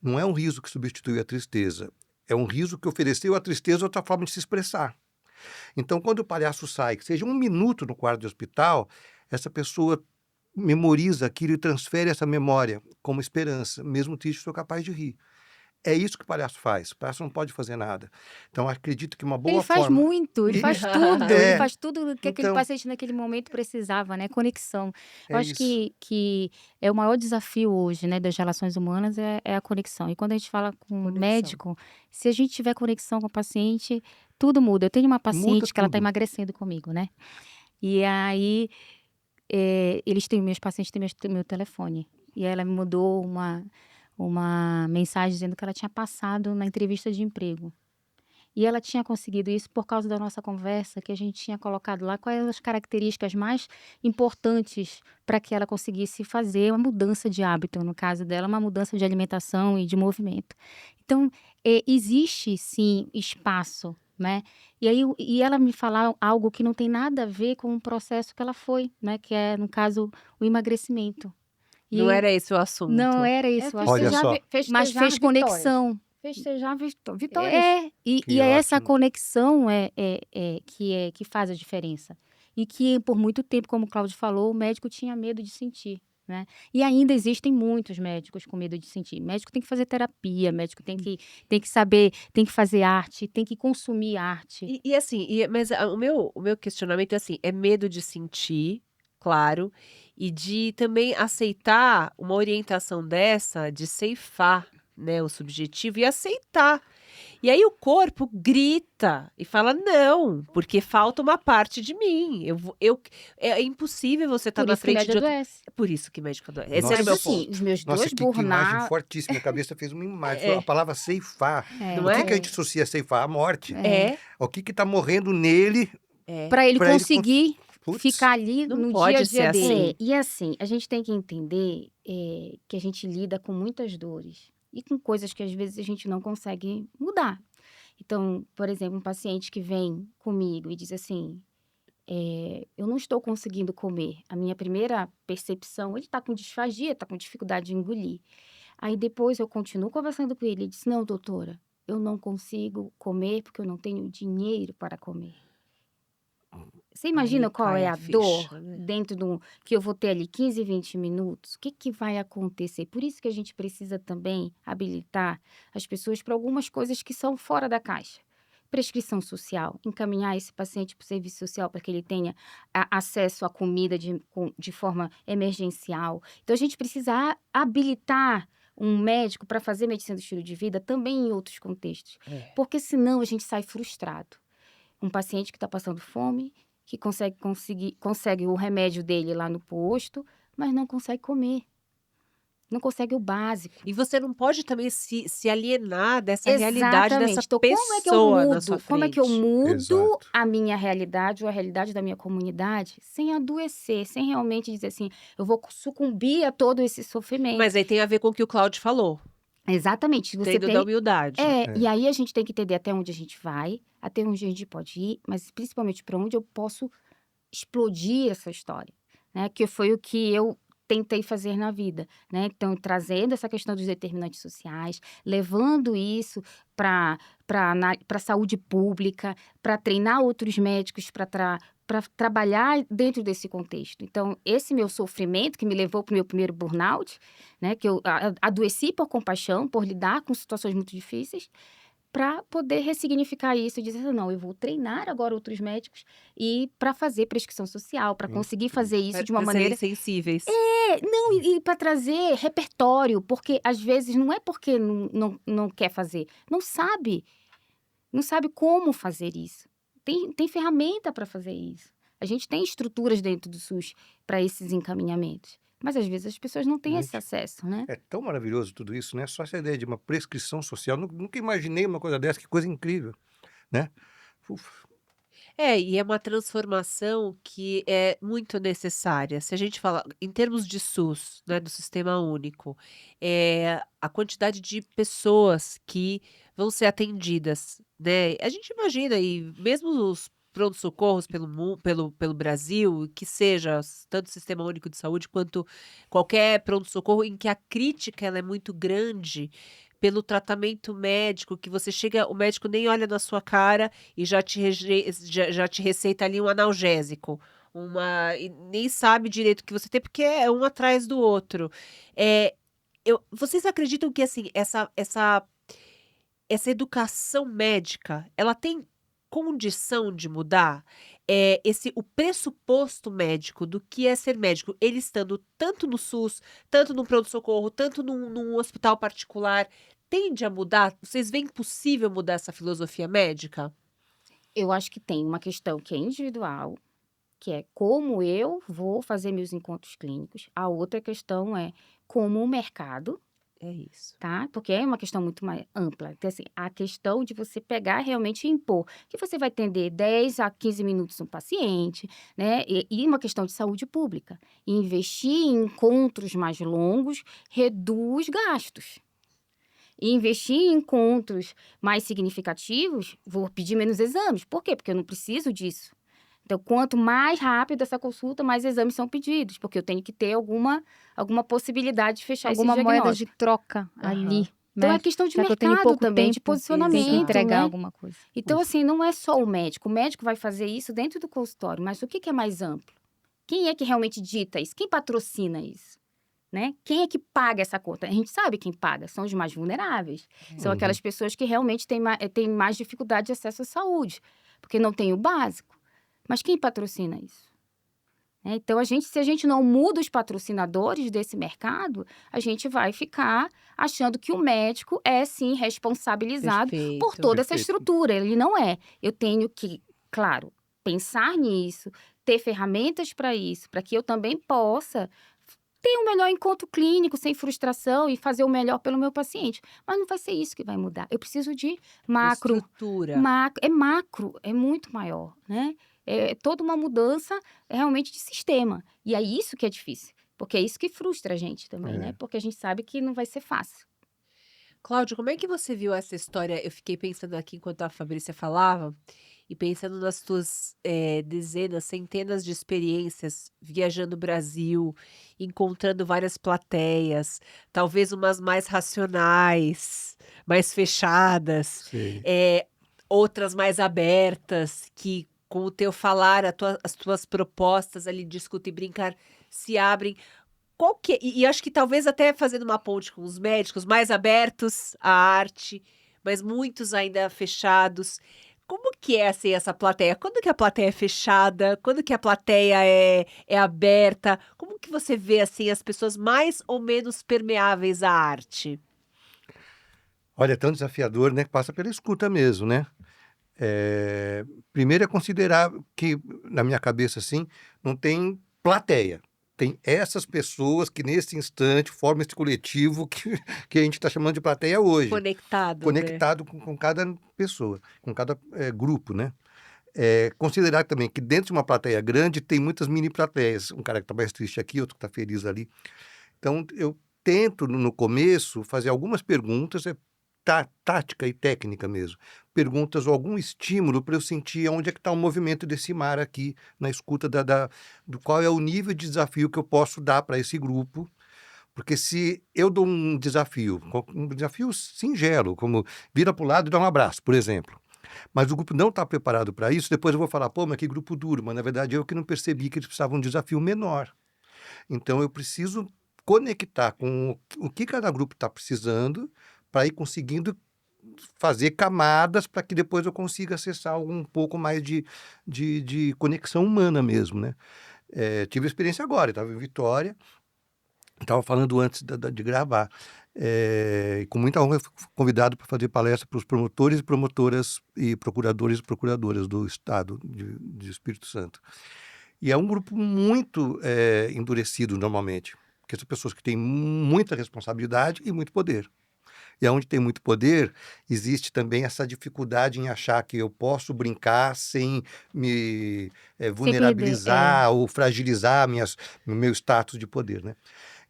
não é um riso que substitui a tristeza. É um riso que ofereceu à tristeza outra forma de se expressar. Então, quando o palhaço sai, que seja um minuto no quarto de hospital, essa pessoa memoriza aquilo e transfere essa memória como esperança. Mesmo triste, sou capaz de rir. É isso que o palhaço faz. O palhaço não pode fazer nada. Então, acredito que uma boa Ele faz forma... muito, ele faz tudo, É. ele faz tudo que aquele Então- paciente naquele momento precisava, né? Conexão. Eu É acho isso. que é o maior desafio hoje, né, das relações humanas é a conexão. E quando a gente fala com um Conexão. médico, se a gente tiver conexão com o paciente, tudo muda. Eu tenho uma paciente que ela está tudo. emagrecendo comigo, né? E aí, meus pacientes têm meu telefone. E ela me mandou uma mensagem dizendo que ela tinha passado na entrevista de emprego. E ela tinha conseguido isso por causa da nossa conversa, que a gente tinha colocado lá quais as características mais importantes para que ela conseguisse fazer uma mudança de hábito, no caso dela, uma mudança de alimentação e de movimento. Então, existe sim espaço, né? E ela me falar algo que não tem nada a ver com o processo que ela foi, né? Que é, no caso, o emagrecimento. Não era esse o assunto. Não era isso, Olha só. mas fez conexão. Festejar vitórias. E Que é essa ótimo. conexão que faz a diferença. E que, por muito tempo, como o Cláudio falou, o médico tinha medo de sentir, né? E ainda existem muitos médicos com medo de sentir. Médico tem que fazer terapia, médico tem que saber, tem que fazer arte, tem que consumir arte. E assim, mas o meu questionamento é assim, é medo de sentir, claro, e de também aceitar uma orientação dessa, de ceifar, né, o subjetivo e aceitar. E aí o corpo grita e fala não, porque falta uma parte de mim. É impossível você estar Por na isso que frente de médico outro. adoece. É por isso que médico adoece. Esse Nossa. era o meu Mas assim, ponto. os meus Nossa, dois que imagem burnout. fortíssima. Minha cabeça fez uma imagem. É. A palavra ceifar. Não O é? que a gente associa a ceifar? A morte. É. O que está morrendo nele? Para ele Pra ele conseguir Putz. ficar ali Não no pode dia a dia ser dele. assim. E assim, a gente tem que entender que a gente lida com muitas dores e com coisas que às vezes a gente não consegue mudar. Então, por exemplo, um paciente que vem comigo e diz assim, eu não estou conseguindo comer. A minha primeira percepção, ele está com disfagia, está com dificuldade de engolir. Aí depois eu continuo conversando com ele, ele diz, não, doutora, eu não consigo comer porque eu não tenho dinheiro para comer. Você Aí imagina qual cai é a a dor ficha, né? dentro que eu vou ter ali 15, 20 minutos? O que que vai acontecer? Por isso que a gente precisa também habilitar as pessoas para algumas coisas que são fora da caixa. Prescrição social, encaminhar esse paciente para o serviço social para que ele tenha acesso à comida de forma emergencial. Então, a gente precisa habilitar um médico para fazer medicina do estilo de vida também em outros contextos. É. Porque senão a gente sai frustrado. Um paciente que está passando fome, que consegue o remédio dele lá no posto, mas não consegue comer. Não consegue o básico. E você não pode também se alienar dessa realidade dessa Exatamente. Então, como é que eu pessoa na sua mudo? Como é que eu frente. mudo Exato. a minha realidade ou a realidade da minha comunidade sem adoecer, sem realmente dizer assim, eu vou sucumbir a todo esse sofrimento. Mas aí tem a ver com o que o Cláudio falou, Exatamente. Você tendo da tem. humildade. E aí a gente tem que entender até onde a gente vai, até onde a gente pode ir, mas principalmente para onde eu posso explodir essa história, né? Que foi o que eu tentei fazer na vida, né? Então, trazendo essa questão dos determinantes sociais, levando isso para a saúde pública, para treinar outros médicos para trabalhar dentro desse contexto. Então, esse meu sofrimento que me levou para o meu primeiro burnout, né? Que eu adoeci por compaixão, por lidar com situações muito difíceis, para poder ressignificar isso e dizer, não, eu vou treinar agora outros médicos e para fazer prescrição social, para conseguir fazer isso de uma Pra maneira. serem sensíveis. Não, e para trazer repertório, porque às vezes não é porque não quer fazer, não sabe como fazer isso. Tem ferramenta para fazer isso. A gente tem estruturas dentro do SUS para esses encaminhamentos, mas às vezes as pessoas não têm esse Gente, acesso, né? é tão maravilhoso tudo isso, né? Só essa ideia de uma prescrição social. Nunca imaginei uma coisa dessa, que coisa incrível, né? Uf, E é uma transformação que é muito necessária. Se a gente fala em termos de SUS, né, do Sistema Único, a quantidade de pessoas que vão ser atendidas, né? A gente imagina, e mesmo os pronto-socorros pelo Brasil, que seja tanto o Sistema Único de Saúde quanto qualquer pronto-socorro em que a crítica ela é muito grande pelo tratamento médico, que você chega, o médico nem olha na sua cara e já te receita ali um analgésico, e nem sabe direito o que você tem, porque é um atrás do outro. Vocês acreditam que assim, essa educação médica, ela tem condição de mudar? O pressuposto médico do que é ser médico, ele estando tanto no SUS, tanto no pronto-socorro, tanto num hospital particular, tende a mudar? Vocês veem possível mudar essa filosofia médica? Eu acho que tem uma questão que é individual, que é como eu vou fazer meus encontros clínicos. A outra questão é como o mercado, É isso. tá? Porque é uma questão muito mais ampla. Então, assim, a questão de você pegar realmente e impor, que você vai atender 10 a 15 minutos um paciente, né? E uma questão de saúde pública. Investir em encontros mais longos reduz gastos. E investir em encontros mais significativos, vou pedir menos exames. Por quê? Porque eu não preciso disso. Então, quanto mais rápido essa consulta, mais exames são pedidos, porque eu tenho que ter alguma possibilidade de fechar Alguma esse moeda de diagnóstico. troca Aham. ali, Então, né? é questão de Já que eu tenho mercado pouco também, de tempo, tem que posicionamento, entregar né? alguma coisa. Então, assim, não é só o médico. O médico vai fazer isso dentro do consultório, mas o que é mais amplo? Quem é que realmente dita isso? Quem patrocina isso? Né? Quem é que paga essa conta? A gente sabe quem paga, são os mais vulneráveis. São aquelas pessoas que realmente têm mais dificuldade de acesso à saúde, porque não tem o básico. Mas quem patrocina isso? Então, se a gente não muda os patrocinadores desse mercado, a gente vai ficar achando que o médico é, sim, responsabilizado por Perfeito. toda essa Perfeito. estrutura. Ele não é. Eu tenho que, claro, pensar nisso, ter ferramentas para isso, para que eu também possa ter um melhor encontro clínico, sem frustração, e fazer o melhor pelo meu paciente. Mas não vai ser isso que vai mudar. Eu preciso de macro. Estrutura. Macro, é muito maior, né? É toda uma mudança realmente de sistema. E é isso que é difícil. Porque é isso que frustra a gente também, né? É. Porque a gente sabe que não vai ser fácil. Cláudio, como é que você viu essa história? Eu fiquei pensando aqui enquanto a Fabrícia falava e pensando nas tuas dezenas, centenas de experiências viajando o Brasil, encontrando várias plateias, talvez umas mais racionais, mais fechadas, Sei. outras mais abertas, que com o teu falar, as tuas propostas ali de escuta e brincar se abrem. Qual que e acho que talvez até fazendo uma ponte com os médicos mais abertos à arte, mas muitos ainda fechados. Como que é, assim, essa plateia? Quando que a plateia é fechada? Quando que a plateia é aberta? Como que você vê, assim, as pessoas mais ou menos permeáveis à arte? Olha, é tão desafiador, né, que passa pela escuta mesmo, né. Primeiro é considerar que, na minha cabeça, assim, não tem plateia. Tem essas pessoas que, nesse instante, formam esse coletivo que que a gente está chamando de plateia hoje, Conectados, né? conectado com cada pessoa, com cada, grupo, né. Considerar também que dentro de uma plateia grande tem muitas mini plateias, um cara que está mais triste aqui, outro que está feliz ali. Então eu tento no começo fazer algumas perguntas, tática e técnica mesmo. Perguntas ou algum estímulo para eu sentir onde é que está o movimento desse mar aqui na escuta do qual é o nível de desafio que eu posso dar para esse grupo. Porque se eu dou um desafio singelo, como vira para o lado e dá um abraço, por exemplo, mas o grupo não está preparado para isso, depois eu vou falar, pô, mas que grupo duro, mas na verdade eu que não percebi que eles precisavam de um desafio menor. Então eu preciso conectar com o que cada grupo está precisando para ir conseguindo fazer camadas para que depois eu consiga acessar um pouco mais de conexão humana mesmo, né. Tive experiência agora, eu estava em Vitória, estava falando antes de gravar, e com muita honra eu fui convidado para fazer palestra para os promotores e promotoras e procuradores e procuradoras do estado de Espírito Santo. E é um grupo muito, endurecido normalmente, porque são pessoas que têm muita responsabilidade e muito poder. E aonde tem muito poder, existe também essa dificuldade em achar que eu posso brincar sem me, Sem perder, vulnerabilizar ou fragilizar o meu status de poder, né.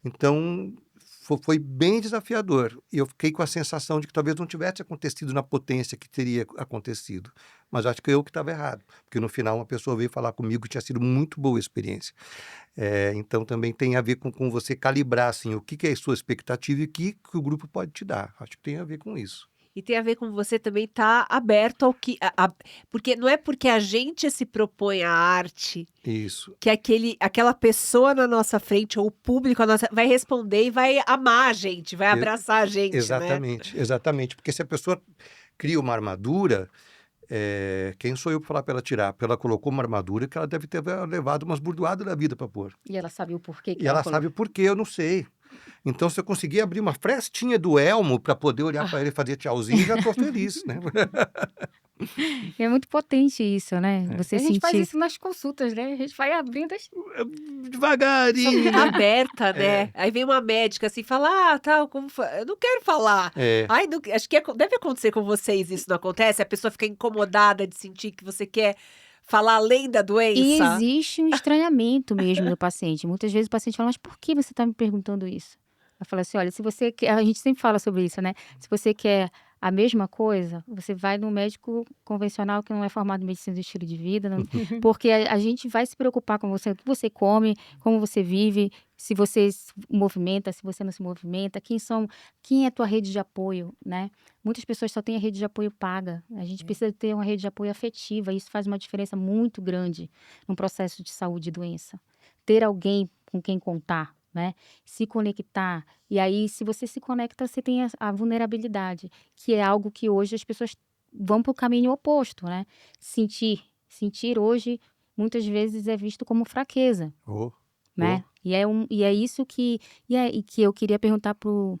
Então, foi bem desafiador. E eu fiquei com a sensação de que talvez não tivesse acontecido na potência que teria acontecido. Mas acho que eu que estava errado, porque no final uma pessoa veio falar comigo que tinha sido muito boa a experiência. Então também tem a ver com você calibrar, assim, o que é a sua expectativa e o que o grupo pode te dar. Acho que tem a ver com isso. E tem a ver com você também estar aberto ao que porque não é porque a gente se propõe à arte Isso, que aquela pessoa na nossa frente ou o público vai responder e vai amar a gente, vai e abraçar a gente, né. exatamente, exatamente. Porque se a pessoa cria uma armadura, quem sou eu para falar para ela tirar? Porque ela colocou uma armadura que ela deve ter levado umas burdoadas da vida para pôr. E ela sabe o porquê que E ela ela colocou. sabe o porquê, eu não sei. Então, se eu conseguir abrir uma frestinha do elmo para poder olhar para ele e fazer tchauzinho, já estou feliz, né. É muito potente isso, né? Você A gente faz sentir. isso nas consultas, né? A gente vai abrindo as... Devagarinho, né. Aberta, né. Aí vem uma médica, assim, fala: "Ah, tal, como eu não quero falar". É, Ai, não acho que deve acontecer com vocês isso, não acontece? A pessoa fica incomodada de sentir que você quer falar além da E doença? existe um estranhamento mesmo do paciente. Muitas vezes o paciente fala, mas por que você está me perguntando isso? Eu falo assim, olha, se você quer, a gente sempre fala sobre isso, né? Se você quer a mesma coisa, você vai no médico convencional que não é formado em medicina do estilo de vida, porque a gente vai se preocupar com você, o que você come, como você vive, se você se movimenta, se você não se movimenta, quem é a tua rede de apoio, né? Muitas pessoas só têm a rede de apoio paga. A gente precisa ter uma rede de apoio afetiva. Isso faz uma diferença muito grande no processo de saúde e doença. Ter alguém com quem contar, né? Se conectar. E aí, se você se conecta, você tem a vulnerabilidade, que é algo que hoje as pessoas vão para o caminho oposto, né? Sentir hoje, muitas vezes é visto como fraqueza, oh, né? E é isso que eu queria perguntar pro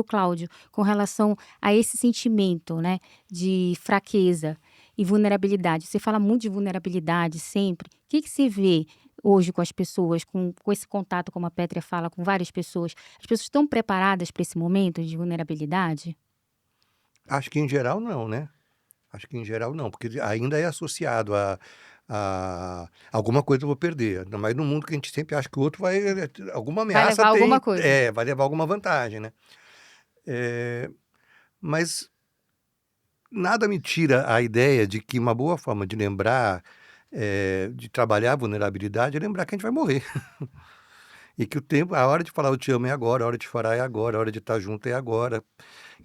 Cláudio, com relação a esse sentimento, né, de fraqueza e vulnerabilidade. Você fala muito de vulnerabilidade sempre. O que você vê hoje com as pessoas, com esse contato, como a Pétria fala, com várias pessoas? As pessoas estão preparadas para esse momento de vulnerabilidade? acho que em geral não, né. Acho que em geral não, porque ainda é associado alguma coisa eu vou perder. Ainda mais no mundo que a gente sempre acha que o outro alguma Vai ameaça levar tem, alguma coisa. vai levar alguma vantagem, né? Mas nada me tira a ideia de que uma boa forma de lembrar, de trabalhar a vulnerabilidade é lembrar que a gente vai morrer. E que a hora de falar eu te amo é agora, a hora de chorar é agora, a hora de estar junto é agora.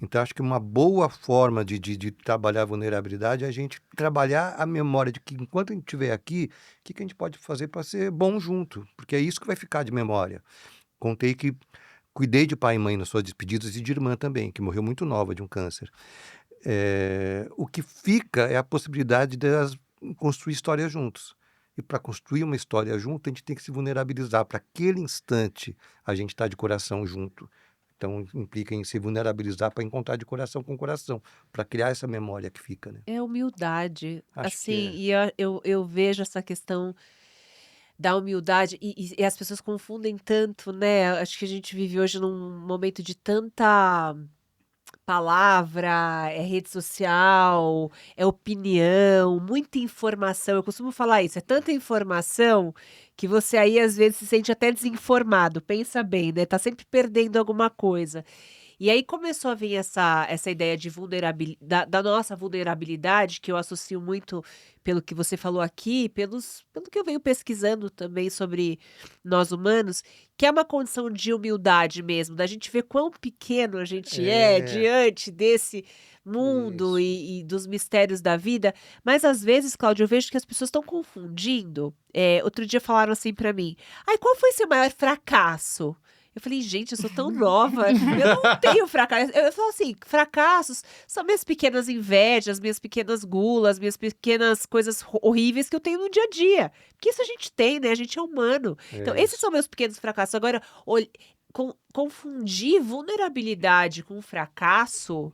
Então, acho que uma boa forma de trabalhar a vulnerabilidade é a gente trabalhar a memória de que enquanto a gente estiver aqui, o que a gente pode fazer para ser bom junto? Porque é isso que vai ficar de memória. Contei que cuidei de pai e mãe nas suas despedidas e de irmã também, que morreu muito nova de um câncer. O que fica é a possibilidade de elas construir histórias juntos. E para construir uma história junto, a gente tem que se vulnerabilizar. Para aquele instante, a gente está de coração junto. Então, implica em se vulnerabilizar para encontrar de coração com coração, para criar essa memória que fica, né? É humildade. Acho que Assim, e eu vejo essa questão da humildade, e as pessoas confundem tanto, né? Acho que a gente vive hoje num momento de tanta palavra, é rede social, é opinião, muita informação. Eu costumo falar isso, é tanta informação que você aí às vezes se sente até desinformado. Pensa bem, né? Tá sempre perdendo alguma coisa. E aí começou a vir essa ideia de vulnerabilidade, da nossa vulnerabilidade, que eu associo muito pelo que você falou aqui, pelo que eu venho pesquisando também sobre nós humanos, que é uma condição de humildade mesmo, da gente ver quão pequeno a gente é é diante desse mundo isso. e dos mistérios da vida. Mas às vezes, Cláudio, eu vejo que as pessoas estão confundindo. Outro dia falaram assim pra mim: ai, qual foi seu maior fracasso? Eu falei, gente, eu sou tão nova, eu não tenho fracasso. Eu falo assim, fracassos são minhas pequenas invejas, minhas pequenas gulas, minhas pequenas coisas horríveis que eu tenho no dia a dia. Porque isso a gente tem, né? A gente é humano. Então, É esses isso. são meus pequenos fracassos. Agora, confundir vulnerabilidade com fracasso,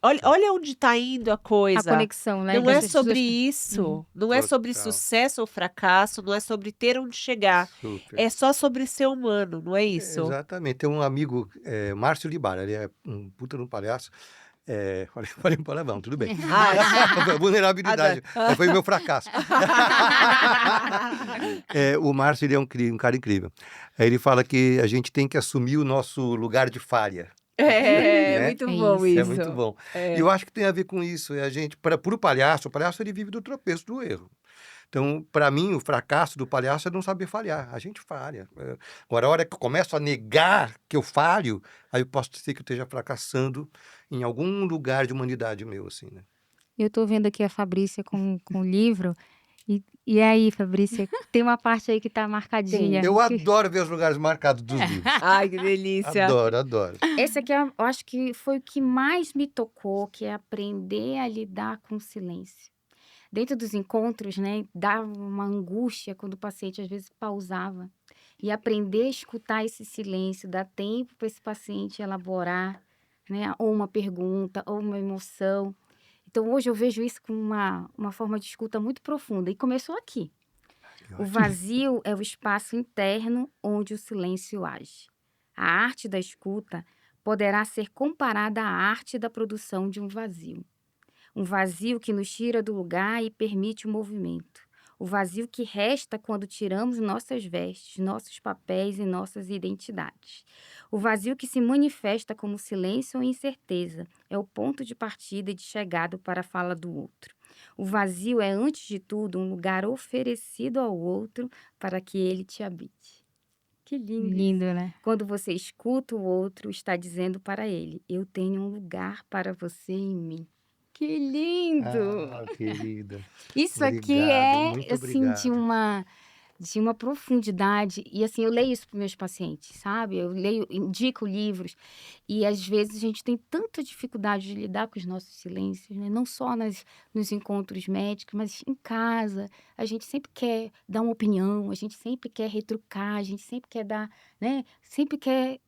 olha onde está indo a A coisa. conexão, né? Não é Dessas sobre duas. isso, não é sobre Total. sucesso ou fracasso, não é sobre ter onde chegar. Super. É só sobre ser humano, não é isso? Exatamente. Tem um amigo, Márcio Libara, ele é um puta de um palhaço. Falei um palavrão, tudo bem. Ai, Vulnerabilidade. adoro. Foi o meu fracasso. O Márcio, ele é um cara incrível. Ele fala que a gente tem que assumir o nosso lugar de falha, É, né? muito É bom isso. É isso. muito bom. E É. eu acho que tem a ver com isso. A gente, pro palhaço, o palhaço ele vive do tropeço, do erro. Então, para mim, o fracasso do palhaço é não saber falhar. A gente falha. Agora, a hora que eu começo a negar que eu falho, aí eu posso dizer que eu esteja fracassando em algum lugar de humanidade meu, assim, né? Eu tô vendo aqui a Fabrícia com o livro. E aí, Fabrícia, tem uma parte aí que tá marcadinha. Eu adoro ver os lugares marcados dos livros. Ai, que delícia. Adoro, adoro. Esse aqui, eu acho que foi o que mais me tocou, que é aprender a lidar com o silêncio. Dentro dos encontros, né, dava uma angústia quando o paciente às vezes pausava. E aprender a escutar esse silêncio, dar tempo para esse paciente elaborar, né, ou uma pergunta, ou uma emoção. Então, hoje eu vejo isso com uma forma de escuta muito profunda. E começou aqui. O vazio é o espaço interno onde o silêncio age. A arte da escuta poderá ser comparada à arte da produção de um vazio. Um vazio que nos tira do lugar e permite o movimento. O vazio que resta quando tiramos nossas vestes, nossos papéis e nossas identidades. O vazio que se manifesta como silêncio ou incerteza é o ponto de partida e de chegada para a fala do outro. O vazio é, antes de tudo, um lugar oferecido ao outro para que ele te habite. Que lindo isso. Lindo, né? Quando você escuta o outro, está dizendo para ele: eu tenho um lugar para você em mim. Que lindo! Querida. Isso aqui Obrigado, muito é, assim, de uma profundidade. E, assim, eu leio isso para meus pacientes, sabe? Eu leio, indico livros. E, às vezes, a gente tem tanta dificuldade de lidar com os nossos silêncios, né? Não só nos encontros médicos, mas em casa. A gente sempre quer dar uma opinião, a gente sempre quer retrucar, a gente sempre quer dar, né? Sempre quer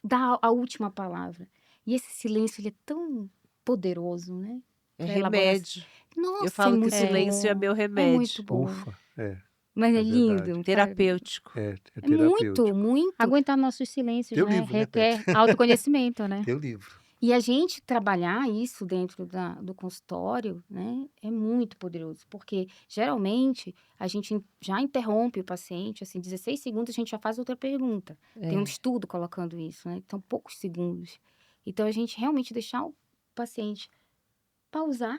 dar a última palavra. E esse silêncio, ele é tão poderoso, né? É Pra elaborar. remédio. Nossa, Eu falo que o muito silêncio é bom. meu É remédio. muito bom. Ufa, Mas é é lindo. verdade. Sabe? Terapêutico. É É terapêutico. muito. Aguentar nossos silêncios, Teu né? livro, né, Requer Pet? autoconhecimento, né? Teu livro. E a gente trabalhar isso dentro do consultório, né, é muito poderoso, porque geralmente a gente já interrompe o paciente, assim, 16 segundos a gente já faz outra pergunta. Tem um É. estudo colocando isso, né? Então, poucos segundos. Então, a gente realmente deixar o paciente pausar,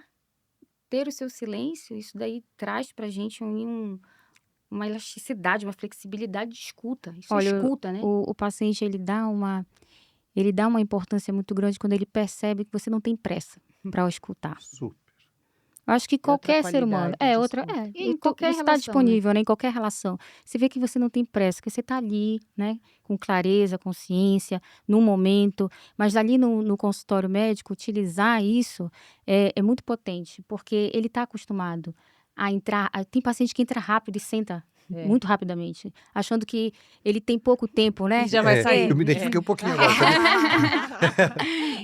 ter o seu silêncio, isso daí traz pra gente uma elasticidade, uma flexibilidade de escuta. Isso é Olha, escuta, né? o paciente ele dá uma importância muito grande quando ele percebe que você não tem pressa para o escutar. Super. Eu acho que É outra qualquer ser humano qualidade de outra escuta. E em e qualquer você está relação, né? disponível, né, em qualquer relação. Você vê que você não tem pressa, que você está ali, né, com clareza, consciência, no momento, mas ali no consultório médico, utilizar isso é muito potente, porque ele está acostumado a entrar. Tem paciente que entra rápido e senta É. muito rapidamente, achando que ele tem pouco tempo, né? E já vai É, sair. eu me identifiquei um pouquinho agora, sabe?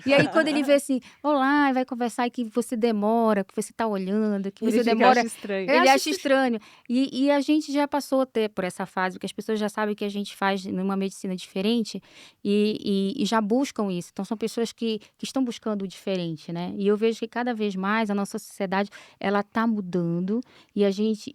E aí, quando ele vê assim, olá, vai conversar e que você demora, que você está olhando, que Ele você fica, demora. acha estranho. Ele acha estranho. E a gente já passou a ter por essa fase, porque as pessoas já sabem que a gente faz numa medicina diferente e já buscam isso. Então, são pessoas que estão buscando o diferente, né? E eu vejo que cada vez mais a nossa sociedade, ela está mudando e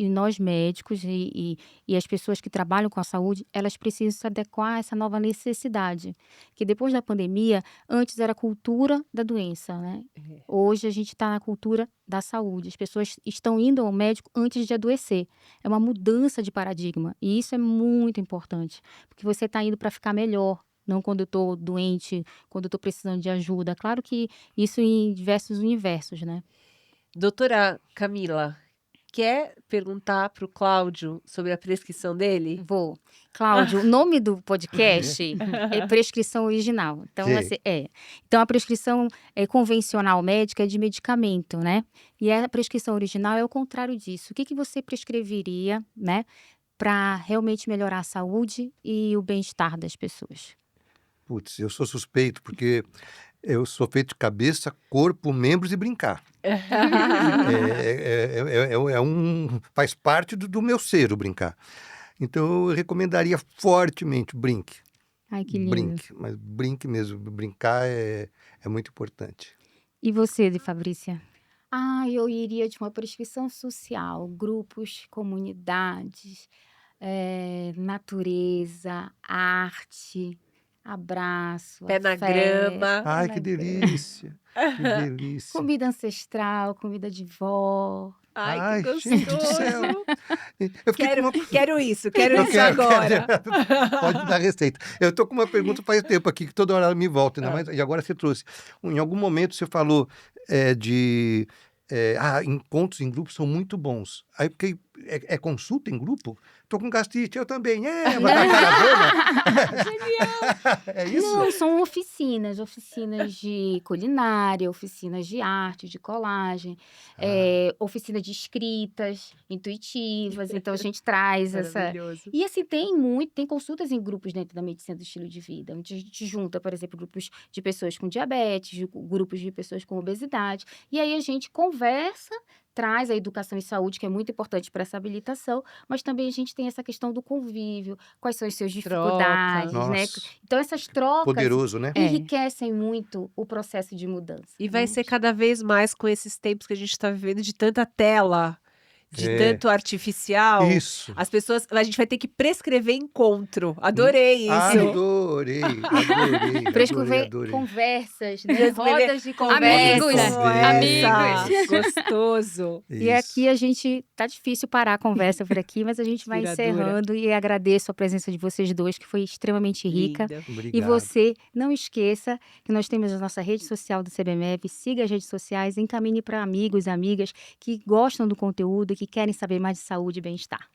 nós médicos e as pessoas que trabalham com a saúde, elas precisam se adequar a essa nova necessidade. Que depois da pandemia, antes era a cultura da doença, né? É. Hoje a gente está na cultura da saúde. As pessoas estão indo ao médico antes de adoecer. É uma mudança de paradigma. E isso é muito importante. Porque você está indo para ficar melhor. Não quando eu estou doente, quando eu estou precisando de ajuda. Claro que isso em diversos universos, né? Doutora Camila, quer perguntar para o Cláudio sobre a prescrição dele? Vou. Cláudio, o nome do podcast é Prescrição Original. Então, Sim. assim, Então, a prescrição convencional médica é de medicamento, né? E a prescrição original é o contrário disso. O que você prescreveria, né, para realmente melhorar a saúde e o bem-estar das pessoas? Putz, eu sou suspeito, porque eu sou feito de cabeça, corpo, membros e brincar. Faz parte do meu ser o brincar. Então, eu recomendaria fortemente brinque. Ai, que lindo. Brinque, mas brinque mesmo. Brincar é muito importante. E você, de Fabrícia? Eu iria de uma prescrição social, grupos, comunidades, natureza, arte, abraço, Pé na afeto, grama. Ai, na que grama. delícia! Que delícia! Comida ancestral, comida de vó. Ai, Ai, que gente do céu! gostoso. Eu fiquei com uma... Quero isso Eu quero, agora. Pode dar receita. Eu tô com uma pergunta faz tempo aqui, que toda hora ela me volta, ainda mais, e agora você trouxe. Em algum momento você falou encontros em grupo são muito bons. Aí porque é consulta em grupo? Tô com gastrite, eu também. Vai dar caravana? É isso? Não, são oficinas de culinária, oficinas de arte, de colagem, oficina de escritas intuitivas. Então a gente traz essa. Maravilhoso. E assim, tem consultas em grupos dentro da medicina do estilo de vida, onde a gente junta, por exemplo, grupos de pessoas com diabetes, grupos de pessoas com obesidade, e aí a gente conversa, traz a educação em saúde, que é muito importante para essa habilitação, mas também a gente tem essa questão do convívio, quais são as suas dificuldades, né? Nossa, Então essas trocas poderoso, né? enriquecem muito o processo de mudança. E vai né? ser cada vez mais com esses tempos que a gente está vivendo de tanta tela, de tanto artificial. Isso. A gente vai ter que prescrever encontro. Adorei isso. Prescrever Adorei. conversas, né? Prescrever Rodas de Amigos, conversa. Gostoso. E aqui a gente, tá difícil parar a conversa por aqui, mas a gente vai Inspiradora. encerrando e agradeço a presença de vocês dois, que foi extremamente rica. Linda. E Obrigado. você, não esqueça que nós temos a nossa rede social do CBMF, siga as redes sociais, encaminhe para amigos e amigas que gostam do conteúdo e que querem saber mais de saúde e bem-estar.